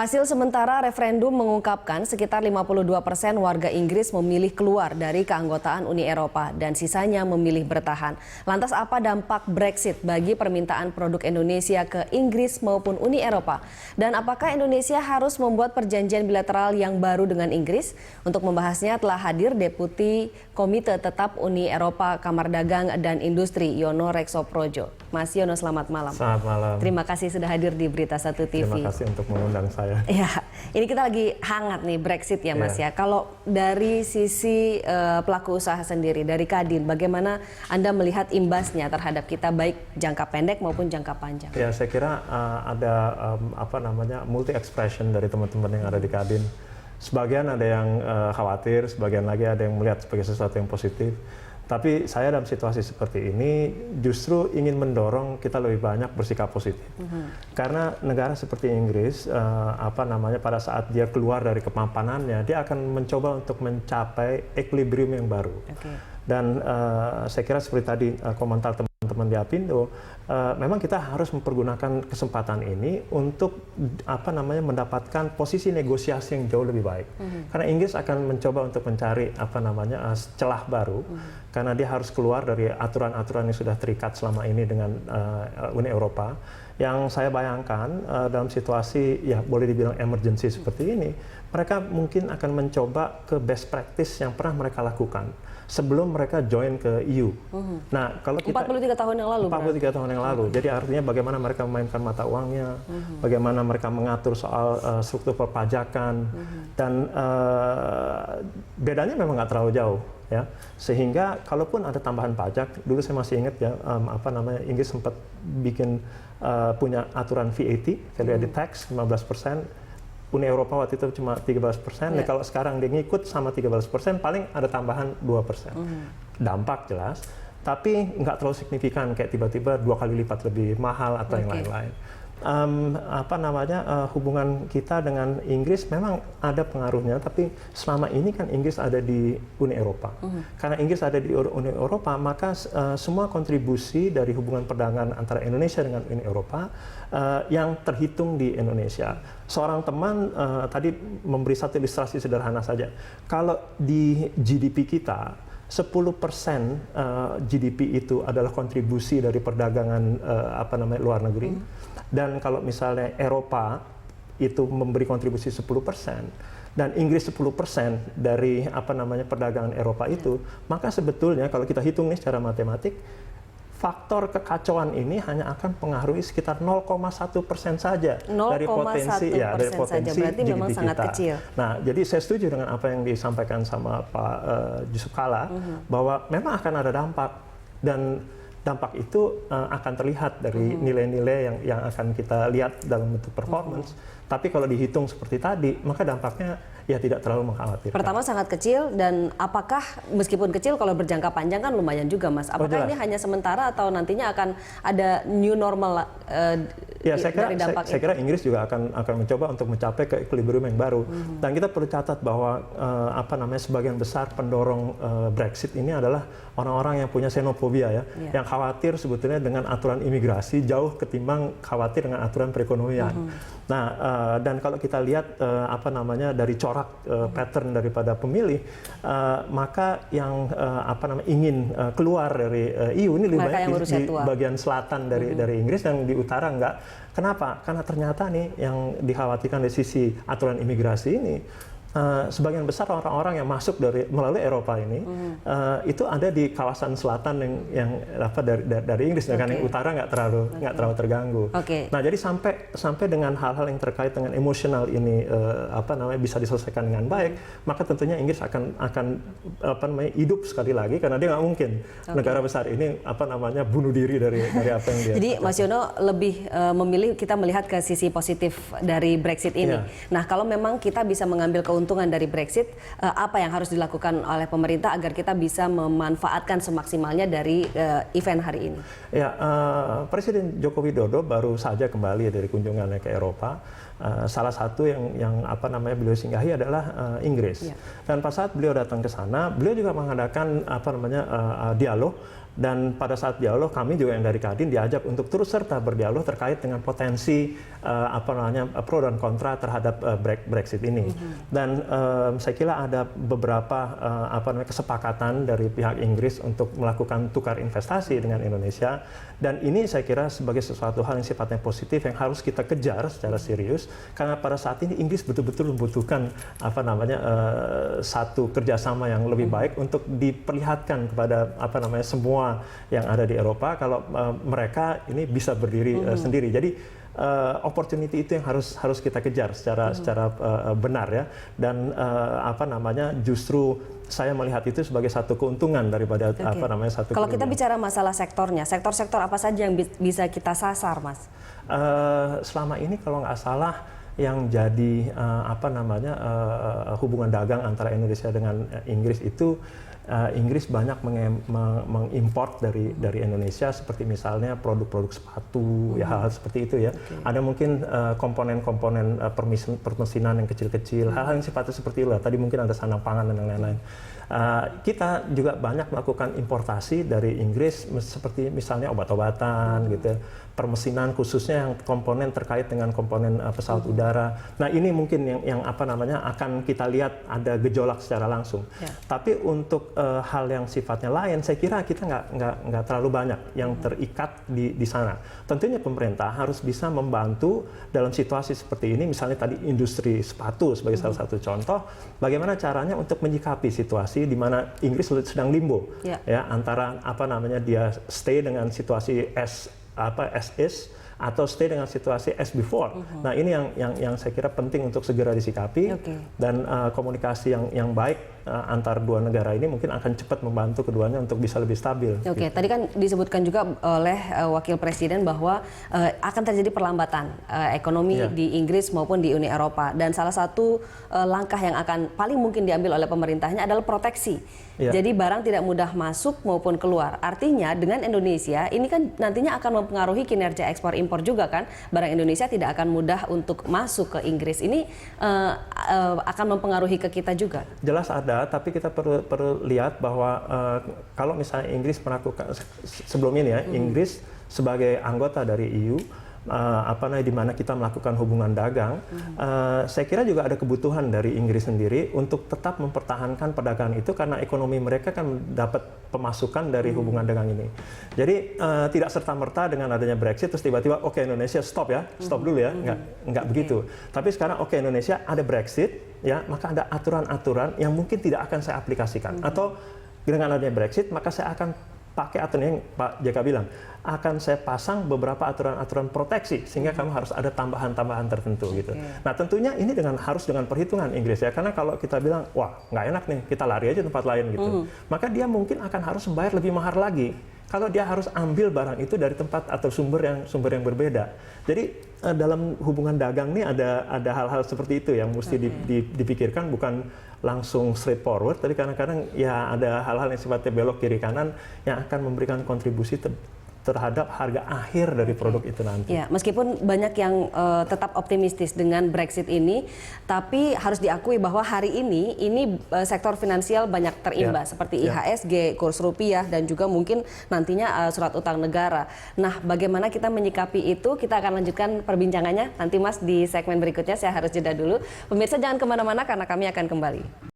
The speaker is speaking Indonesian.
Hasil sementara referendum mengungkapkan sekitar 52% warga Inggris memilih keluar dari keanggotaan Uni Eropa dan sisanya memilih bertahan. Lantas apa dampak Brexit bagi permintaan produk Indonesia ke Inggris maupun Uni Eropa? Dan apakah Indonesia harus membuat perjanjian bilateral yang baru dengan Inggris? Untuk membahasnya telah hadir Deputi Komite Tetap Uni Eropa Kamar Dagang dan Industri Yono Reksoprojo. Mas Yono, selamat malam. Selamat malam. Terima kasih sudah hadir di Berita Satu TV. Terima kasih untuk mengundang saya. Ya, ini kita lagi hangat nih Brexit ya Mas ya. Kalau dari sisi pelaku usaha sendiri, dari Kadin, bagaimana Anda melihat imbasnya terhadap kita baik jangka pendek maupun jangka panjang? Ya, saya kira ada multi expression dari teman-teman yang ada di Kadin. Sebagian ada yang khawatir, sebagian lagi ada yang melihat sebagai sesuatu yang positif. Tapi saya dalam situasi seperti ini justru ingin mendorong kita lebih banyak bersikap positif. Karena negara seperti Inggris, pada saat dia keluar dari kepampanannya, dia akan mencoba untuk mencapai equilibrium yang baru. Dan saya kira seperti tadi komentar teman-teman di Apindo, memang kita harus mempergunakan kesempatan ini untuk mendapatkan posisi negosiasi yang jauh lebih baik. Karena Inggris akan mencoba untuk mencari celah baru, karena dia harus keluar dari aturan-aturan yang sudah terikat selama ini dengan Uni Eropa. Yang saya bayangkan dalam situasi ya boleh dibilang emergency seperti ini, mereka mungkin akan mencoba ke best practice yang pernah mereka lakukan sebelum mereka join ke EU. Nah, kalau kita 43 tahun yang lalu. 43 tahun yang lalu. Jadi artinya bagaimana mereka memainkan mata uangnya, bagaimana mereka mengatur soal struktur perpajakan, dan bedanya memang nggak terlalu jauh, ya. Sehingga kalaupun ada tambahan pajak, dulu saya masih ingat ya, Inggris sempat bikin punya aturan VAT, value added tax 15%. Uni Eropa waktu itu cuma 13%, dan kalau sekarang dia ngikut sama 13%, paling ada tambahan 2%. Dampak jelas, tapi nggak terlalu signifikan kayak tiba-tiba 2 kali lipat lebih mahal atau yang lain-lain. Hubungan kita dengan Inggris memang ada pengaruhnya, tapi selama ini kan Inggris ada di Uni Eropa. Karena Inggris ada di Uni Eropa, maka semua kontribusi dari hubungan perdagangan antara Indonesia dengan Uni Eropa yang terhitung di Indonesia. Seorang teman tadi memberi satu ilustrasi sederhana saja. Kalau di GDP kita 10% GDP itu adalah kontribusi dari perdagangan luar negeri. Dan kalau misalnya Eropa itu memberi kontribusi 10% dan Inggris 10% dari perdagangan Eropa itu, maka sebetulnya kalau kita hitung nih secara matematik, faktor kekacauan ini hanya akan pengaruhi sekitar 0,1% saja dari potensi berarti GDP memang sangat kita. kecil. Nah, jadi saya setuju dengan apa yang disampaikan sama Pak Yusuf Kalla, bahwa memang akan ada dampak, dan dampak itu akan terlihat dari nilai-nilai yang akan kita lihat dalam bentuk performance. Tapi kalau dihitung seperti tadi, maka dampaknya ya tidak terlalu mengkhawatirkan. Pertama sangat kecil, dan apakah meskipun kecil kalau berjangka panjang kan lumayan juga Mas. Apakah ini hanya sementara atau nantinya akan ada new normal dari dampak saya kira Inggris juga akan mencoba untuk mencapai ke equilibrium yang baru. Dan kita perlu catat bahwa sebagian besar pendorong Brexit ini adalah orang-orang yang punya xenofobia, ya, yang khawatir sebetulnya dengan aturan imigrasi jauh ketimbang khawatir dengan aturan perekonomian. Nah, dan kalau kita lihat dari corak pattern daripada pemilih, maka yang ingin keluar dari EU ini lebih banyak di bagian selatan dari Inggris, yang di utara enggak. Kenapa? Karena ternyata nih yang dikhawatirkan dari sisi aturan imigrasi ini, sebagian besar orang-orang yang masuk melalui Eropa ini itu ada di kawasan selatan yang dari Inggris, dengan yang utara nggak terlalu terganggu. Nah, jadi sampai dengan hal-hal yang terkait dengan emosional ini bisa diselesaikan dengan baik, maka tentunya Inggris akan hidup sekali lagi, karena dia nggak mungkin negara besar ini bunuh diri dari apa yang dia. Jadi Mas Yono lebih memilih kita melihat ke sisi positif dari Brexit ini. Nah, kalau memang kita bisa mengambil keuntungan dari Brexit, apa yang harus dilakukan oleh pemerintah agar kita bisa memanfaatkan semaksimalnya dari event hari ini? Ya, Presiden Joko Widodo baru saja kembali dari kunjungannya ke Eropa. salah satu yang apa namanya beliau singgahi adalah Inggris. Dan pada saat beliau datang ke sana, beliau juga mengadakan apa namanya dialog. Dan pada saat dialog kami juga yang dari Kadin diajak untuk terus serta berdialog terkait dengan potensi apa namanya pro dan kontra terhadap Brexit ini. Dan saya kira ada beberapa apa namanya kesepakatan dari pihak Inggris untuk melakukan tukar investasi dengan Indonesia. Dan ini saya kira sebagai sesuatu hal yang sifatnya positif yang harus kita kejar secara serius karena pada saat ini Inggris betul-betul membutuhkan apa namanya satu kerjasama yang lebih baik untuk diperlihatkan kepada apa namanya semua yang ada di Eropa kalau mereka ini bisa berdiri sendiri. Jadi opportunity itu yang harus kita kejar secara benar ya. Dan apa namanya justru saya melihat itu sebagai satu keuntungan daripada apa namanya satu. Kalau kita bicara masalah sektornya, sektor-sektor apa saja yang bisa kita sasar, Mas? Selama ini kalau nggak salah yang jadi apa namanya hubungan dagang antara Indonesia dengan Inggris itu Inggris banyak mengimport dari Indonesia seperti misalnya produk-produk sepatu ya hal-hal seperti itu ya. Ada mungkin komponen-komponen permesinan yang kecil-kecil, hal-hal yang sifatnya seperti itu lah. Tadi mungkin ada sandang pangan dan lain-lain. Kita juga banyak melakukan importasi dari Inggris seperti misalnya obat-obatan gitu, permesinan khususnya yang komponen terkait dengan komponen pesawat udara. Nah ini mungkin yang apa namanya akan kita lihat ada gejolak secara langsung. Tapi untuk hal yang sifatnya lain, saya kira kita nggak terlalu banyak yang terikat di sana. Tentunya pemerintah harus bisa membantu dalam situasi seperti ini. Misalnya tadi industri sepatu sebagai salah satu contoh, bagaimana caranya untuk menyikapi situasi di mana Inggris sedang limbo ya antara apa namanya dia stay dengan situasi as is atau stay dengan situasi as before. Nah ini yang saya kira penting untuk segera disikapi dan komunikasi yang baik antar dua negara ini mungkin akan cepat membantu keduanya untuk bisa lebih stabil. Tadi kan disebutkan juga oleh Wakil Presiden bahwa akan terjadi perlambatan ekonomi di Inggris maupun di Uni Eropa dan salah satu langkah yang akan paling mungkin diambil oleh pemerintahnya adalah proteksi. Jadi barang tidak mudah masuk maupun keluar. Artinya dengan Indonesia ini kan nantinya akan mempengaruhi kinerja ekspor impor juga kan. Barang Indonesia tidak akan mudah untuk masuk ke Inggris. Ini akan mempengaruhi ke kita juga. Jelas ada, tapi kita perlu lihat bahwa kalau misalnya Inggris melakukan sebelum ini ya, Inggris sebagai anggota dari EU di mana kita melakukan hubungan dagang, saya kira juga ada kebutuhan dari Inggris sendiri untuk tetap mempertahankan perdagangan itu karena ekonomi mereka kan dapat pemasukan dari hubungan dagang ini. Jadi tidak serta-merta dengan adanya Brexit terus tiba-tiba oke, Indonesia stop dulu ya, nggak begitu. Tapi sekarang oke, Indonesia ada Brexit ya, maka ada aturan-aturan yang mungkin tidak akan saya aplikasikan atau dengan adanya Brexit maka saya akan pakai aturan yang Pak JK bilang, akan saya pasang beberapa aturan-aturan proteksi sehingga kamu harus ada tambahan-tambahan tertentu gitu. Nah tentunya ini harus dengan perhitungan Inggris ya, karena kalau kita bilang wah nggak enak nih kita lari aja tempat lain gitu, maka dia mungkin akan harus membayar lebih mahal lagi kalau dia harus ambil barang itu dari tempat atau sumber yang berbeda. Jadi dalam hubungan dagang nih ada hal-hal seperti itu yang mesti dipikirkan, bukan langsung straightforward, tapi kadang-kadang ya ada hal-hal yang sifatnya belok kiri kanan yang akan memberikan kontribusi terhadap harga akhir dari produk itu nanti. Ya, meskipun banyak yang tetap optimistis dengan Brexit ini, tapi harus diakui bahwa hari ini sektor finansial banyak terimbas seperti IHSG, kurs rupiah dan juga mungkin nantinya surat utang negara. Nah, bagaimana kita menyikapi itu? Kita akan lanjutkan perbincangannya nanti Mas di segmen berikutnya. Saya harus jeda dulu. Pemirsa jangan kemana-mana karena kami akan kembali.